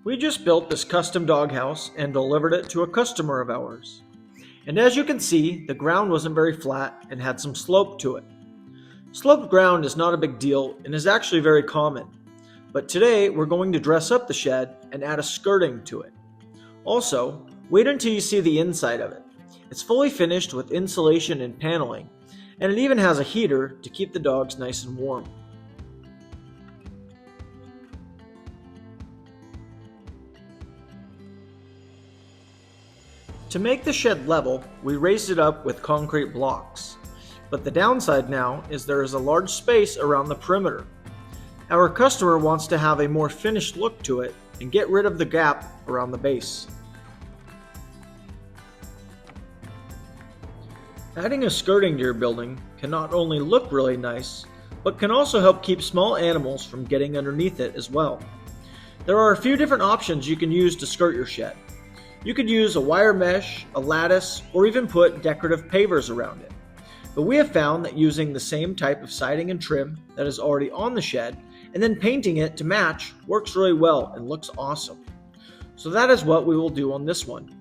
We just built this custom doghouse and delivered it to a customer of ours. And as you can see, the ground wasn't very flat and had some slope to it. Sloped ground is not a big deal and is actually very common. But today we're going to dress up the shed and add a skirting to it. Also, wait until you see the inside of it. It's fully finished with insulation and paneling, and it even has a heater to keep the dogs nice and warm. To make the shed level, we raised it up with concrete blocks. But the downside now is there is a large space around the perimeter. Our customer wants to have a more finished look to it and get rid of the gap around the base. Adding a skirting to your building can not only look really nice, but can also help keep small animals from getting underneath it as well. There are a few different options you can use to skirt your shed. You could use a wire mesh, a lattice, or even put decorative pavers around it. But we have found that using the same type of siding and trim that is already on the shed and then painting it to match works really well and looks awesome. So that is what we will do on this one.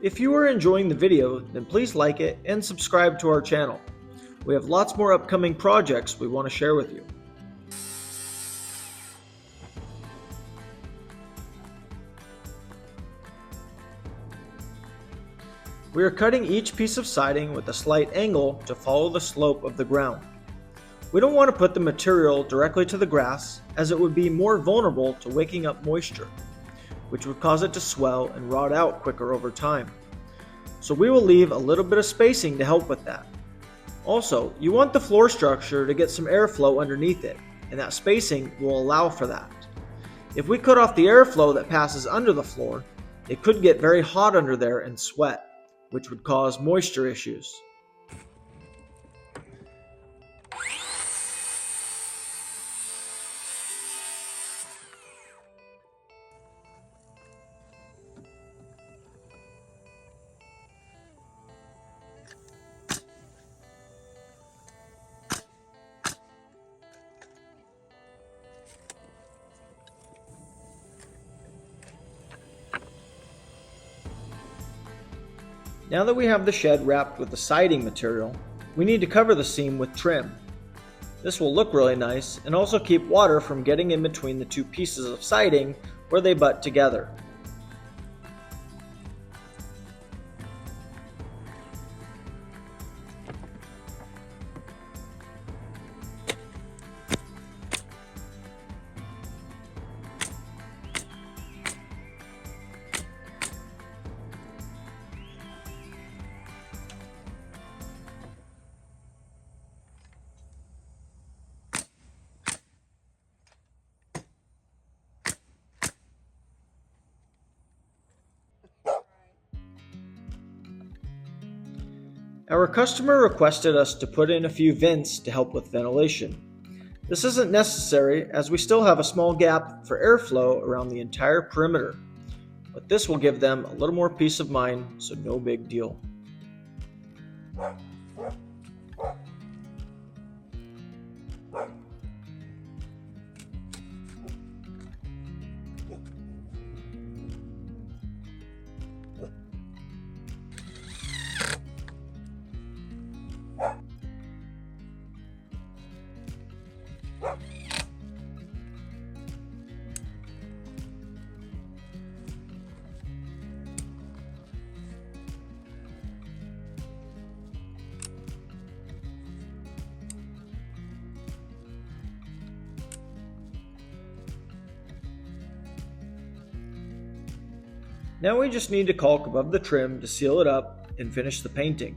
If you are enjoying the video, then please like it and subscribe to our channel. We have lots more upcoming projects we want to share with you. We are cutting each piece of siding with a slight angle to follow the slope of the ground. We don't want to put the material directly to the grass, as it would be more vulnerable to waking up moisture, which would cause it to swell and rot out quicker over time. So we will leave a little bit of spacing to help with that. Also, you want the floor structure to get some airflow underneath it, and that spacing will allow for that. If we cut off the airflow that passes under the floor, it could get very hot under there and sweat, which would cause moisture issues. Now that we have the shed wrapped with the siding material, we need to cover the seam with trim. This will look really nice and also keep water from getting in between the two pieces of siding where they butt together. Our customer requested us to put in a few vents to help with ventilation. This isn't necessary as we still have a small gap for airflow around the entire perimeter, but this will give them a little more peace of mind, so no big deal. Now we just need to caulk above the trim to seal it up and finish the painting.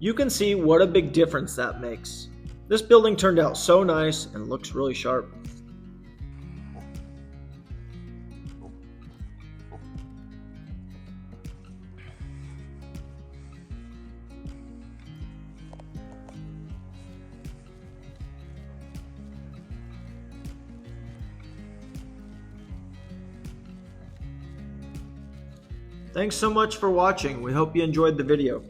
You can see what a big difference that makes. This building turned out so nice and looks really sharp. Thanks so much for watching. We hope you enjoyed the video.